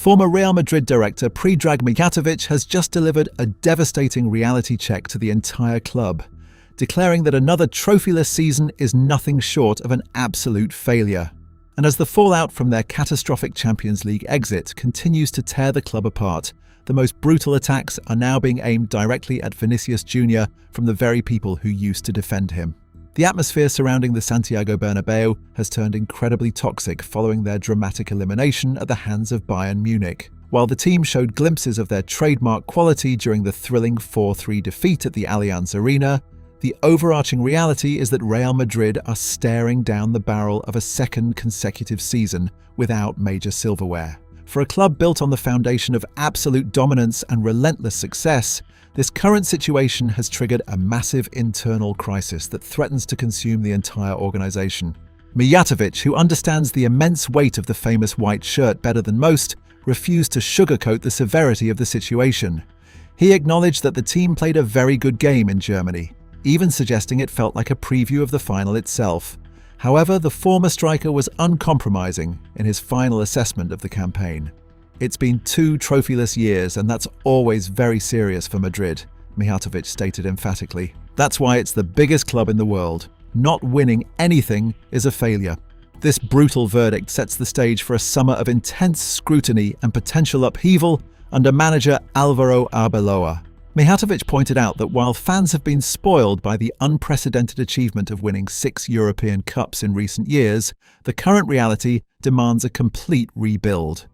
Former Real Madrid director Predrag Mijatović has just delivered a devastating reality check to the entire club, declaring that another trophyless season is nothing short of an absolute failure. And as the fallout from their catastrophic Champions League exit continues to tear the club apart, the most brutal attacks are now being aimed directly at Vinícius Júnior from the very people who used to defend him. The atmosphere surrounding the Santiago Bernabeu has turned incredibly toxic following their dramatic elimination at the hands of Bayern Munich. While the team showed glimpses of their trademark quality during the thrilling 4-3 defeat at the Allianz Arena, the overarching reality is that Real Madrid are staring down the barrel of a second consecutive season without major silverware. For a club built on the foundation of absolute dominance and relentless success, this current situation has triggered a massive internal crisis that threatens to consume the entire organization. Mijatović, who understands the immense weight of the famous white shirt better than most, refused to sugarcoat the severity of the situation. He acknowledged that the team played a very good game in Germany, even suggesting it felt like a preview of the final itself. However, the former striker was uncompromising in his final assessment of the campaign. "It's been 2 trophyless years, and that's always very serious for Madrid," Mijatović stated emphatically. "That's why it's the biggest club in the world. Not winning anything is a failure." This brutal verdict sets the stage for a summer of intense scrutiny and potential upheaval under manager Álvaro Arbeloa. Mijatović pointed out that while fans have been spoiled by the unprecedented achievement of winning 6 European Cups in recent years, the current reality demands a complete rebuild.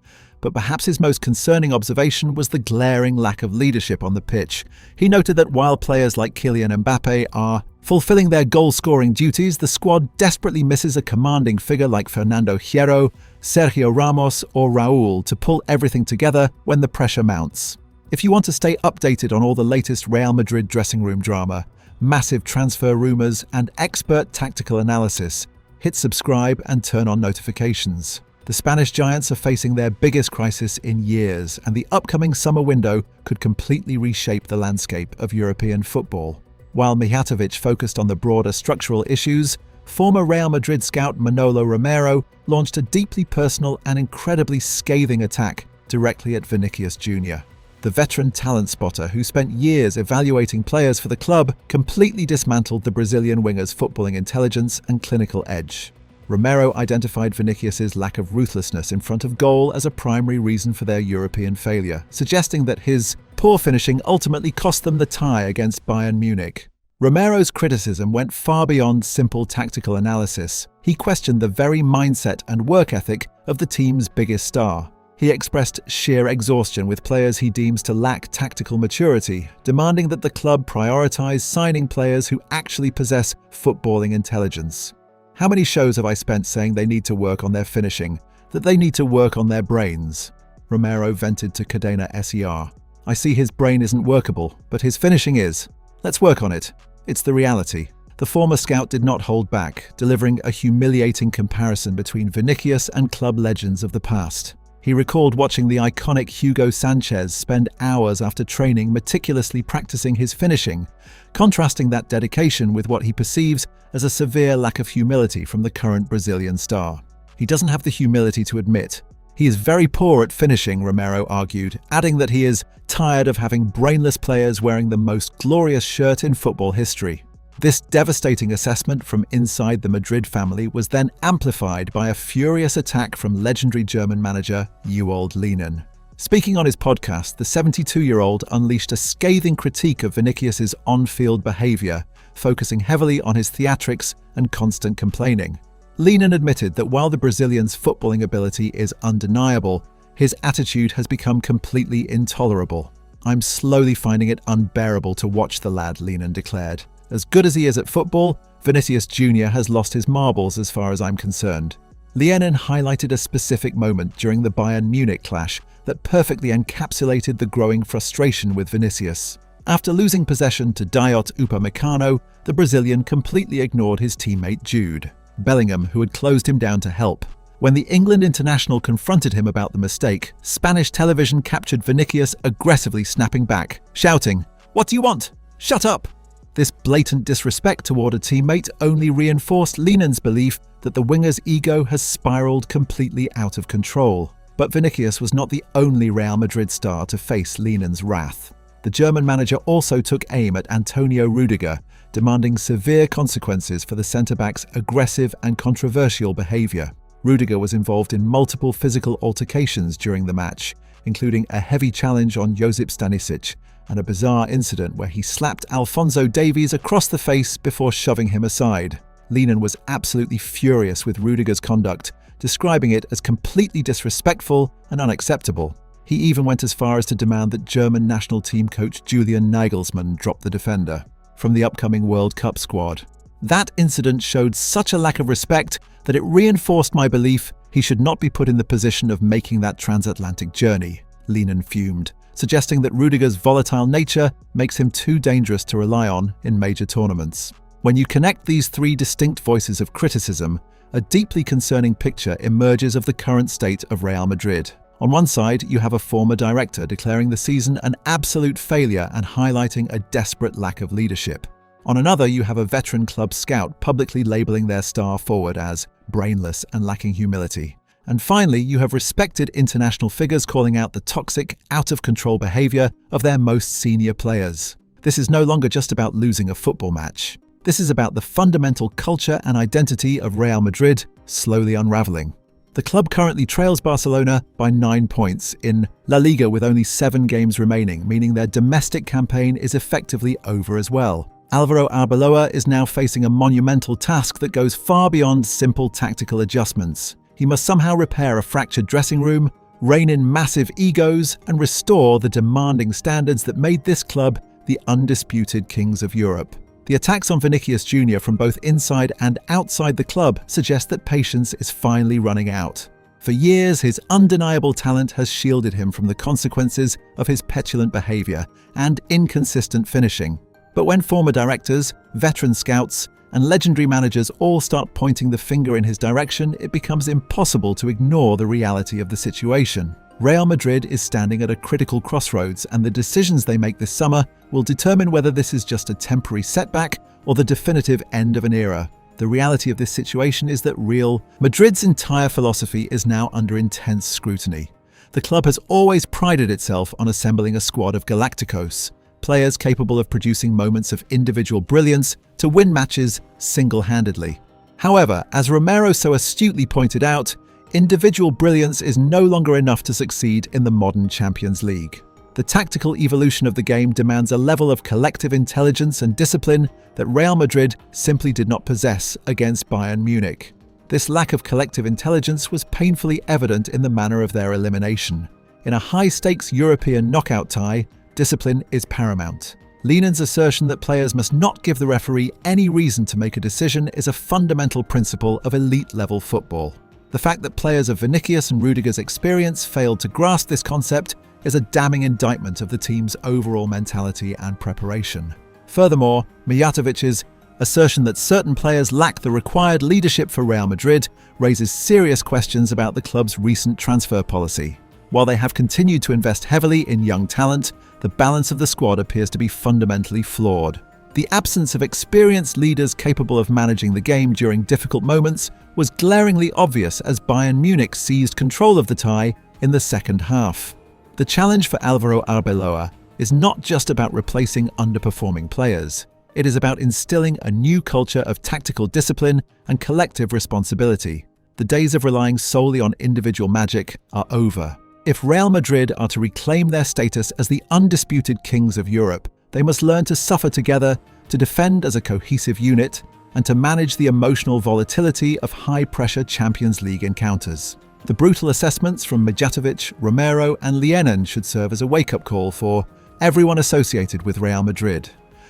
But perhaps his most concerning observation was the glaring lack of leadership on the pitch. He noted that while players like Kylian Mbappe are fulfilling their goal-scoring duties, the squad desperately misses a commanding figure like Fernando Hierro, Sergio Ramos or Raúl to pull everything together when the pressure mounts. If you want to stay updated on all the latest Real Madrid dressing room drama, massive transfer rumours and expert tactical analysis, hit subscribe and turn on notifications. The Spanish giants are facing their biggest crisis in years, and the upcoming summer window could completely reshape the landscape of European football. While Mijatović focused on the broader structural issues, former Real Madrid scout Manolo Romero launched a deeply personal and incredibly scathing attack directly at Vinícius Júnior. The veteran talent spotter, who spent years evaluating players for the club, completely dismantled the Brazilian winger's footballing intelligence and clinical edge. Romero identified Vinícius's lack of ruthlessness in front of goal as a primary reason for their European failure, suggesting that his poor finishing ultimately cost them the tie against Bayern Munich. Romero's criticism went far beyond simple tactical analysis. He questioned the very mindset and work ethic of the team's biggest star. He expressed sheer exhaustion with players he deems to lack tactical maturity, demanding that the club prioritize signing players who actually possess footballing intelligence. "How many shows have I spent saying they need to work on their finishing, that they need to work on their brains?" Romero vented to Cadena SER. "I see his brain isn't workable, but his finishing is. Let's work on it. It's the reality." The former scout did not hold back, delivering a humiliating comparison between Vinícius and club legends of the past. He recalled watching the iconic Hugo Sanchez spend hours after training meticulously practicing his finishing, contrasting that dedication with what he perceives as a severe lack of humility from the current Brazilian star. "He doesn't have the humility to admit. He is very poor at finishing," Romero argued, adding that he is tired of having brainless players wearing the most glorious shirt in football history. This devastating assessment from inside the Madrid family was then amplified by a furious attack from legendary German manager Ewald Lienen. Speaking on his podcast, the 72-year-old unleashed a scathing critique of Vinícius's on-field behaviour, focusing heavily on his theatrics and constant complaining. Lienen admitted that while the Brazilian's footballing ability is undeniable, his attitude has become completely intolerable. "I'm slowly finding it unbearable to watch the lad," Lienen declared. "As good as he is at football, Vinícius Jr has lost his marbles as far as I'm concerned." Lienen highlighted a specific moment during the Bayern Munich clash that perfectly encapsulated the growing frustration with Vinícius. After losing possession to Dayot Upamecano, the Brazilian completely ignored his teammate Jude Bellingham, who had closed him down to help. When the England international confronted him about the mistake, Spanish television captured Vinícius aggressively snapping back, shouting, "What do you want? Shut up!" This blatant disrespect toward a teammate only reinforced Lienen's belief that the winger's ego has spiraled completely out of control. But Vinícius was not the only Real Madrid star to face Lienen's wrath. The German manager also took aim at Antonio Rüdiger, demanding severe consequences for the centre-back's aggressive and controversial behaviour. Rüdiger was involved in multiple physical altercations during the match, including a heavy challenge on Josip Stanisic and a bizarre incident where he slapped Alphonso Davies across the face before shoving him aside. Lienen was absolutely furious with Rüdiger's conduct, describing it as completely disrespectful and unacceptable. He even went as far as to demand that German national team coach Julian Nagelsmann drop the defender from the upcoming World Cup squad. That incident showed such a lack of respect that it reinforced my belief he should not be put in the position of making that transatlantic journey, Lienen fumed, suggesting that Rüdiger's volatile nature makes him too dangerous to rely on in major tournaments. When you connect these three distinct voices of criticism, a deeply concerning picture emerges of the current state of Real Madrid. On one side, you have a former director declaring the season an absolute failure and highlighting a desperate lack of leadership. On another, you have a veteran club scout publicly labeling their star forward as brainless and lacking humility. And finally, you have respected international figures calling out the toxic, out-of-control behaviour of their most senior players. This is no longer just about losing a football match. This is about the fundamental culture and identity of Real Madrid slowly unravelling. The club currently trails Barcelona by 9 points in La Liga with only 7 games remaining, meaning their domestic campaign is effectively over as well. Álvaro Arbeloa is now facing a monumental task that goes far beyond simple tactical adjustments. He must somehow repair a fractured dressing room, rein in massive egos, and restore the demanding standards that made this club the undisputed kings of Europe. The attacks on Vinícius Jr from both inside and outside the club suggest that patience is finally running out. For years, his undeniable talent has shielded him from the consequences of his petulant behaviour and inconsistent finishing. But when former directors, veteran scouts, and legendary managers all start pointing the finger in his direction, it becomes impossible to ignore the reality of the situation. Real Madrid is standing at a critical crossroads, and the decisions they make this summer will determine whether this is just a temporary setback or the definitive end of an era. The reality of this situation is that Real Madrid's entire philosophy is now under intense scrutiny. The club has always prided itself on assembling a squad of Galacticos, players capable of producing moments of individual brilliance to win matches single-handedly. However, as Romero so astutely pointed out, individual brilliance is no longer enough to succeed in the modern Champions League. The tactical evolution of the game demands a level of collective intelligence and discipline that Real Madrid simply did not possess against Bayern Munich. This lack of collective intelligence was painfully evident in the manner of their elimination. In a high-stakes European knockout tie, discipline is paramount. Lienen's assertion that players must not give the referee any reason to make a decision is a fundamental principle of elite-level football. The fact that players of Vinícius and Rüdiger's experience failed to grasp this concept is a damning indictment of the team's overall mentality and preparation. Furthermore, Mijatovic's assertion that certain players lack the required leadership for Real Madrid raises serious questions about the club's recent transfer policy. While they have continued to invest heavily in young talent, the balance of the squad appears to be fundamentally flawed. The absence of experienced leaders capable of managing the game during difficult moments was glaringly obvious as Bayern Munich seized control of the tie in the second half. The challenge for Álvaro Arbeloa is not just about replacing underperforming players. It is about instilling a new culture of tactical discipline and collective responsibility. The days of relying solely on individual magic are over. If Real Madrid are to reclaim their status as the undisputed kings of Europe, they must learn to suffer together, to defend as a cohesive unit, and to manage the emotional volatility of high-pressure Champions League encounters. The brutal assessments from Mijatović, Romero and Lienen should serve as a wake-up call for everyone associated with Real Madrid.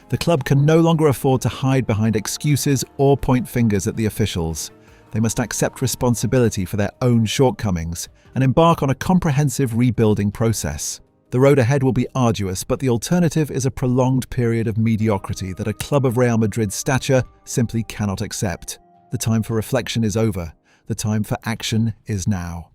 The club can no longer afford to hide behind excuses or point fingers at the officials. They must accept responsibility for their own shortcomings and embark on a comprehensive rebuilding process. The road ahead will be arduous, but the alternative is a prolonged period of mediocrity that a club of Real Madrid's stature simply cannot accept. The time for reflection is over. The time for action is now.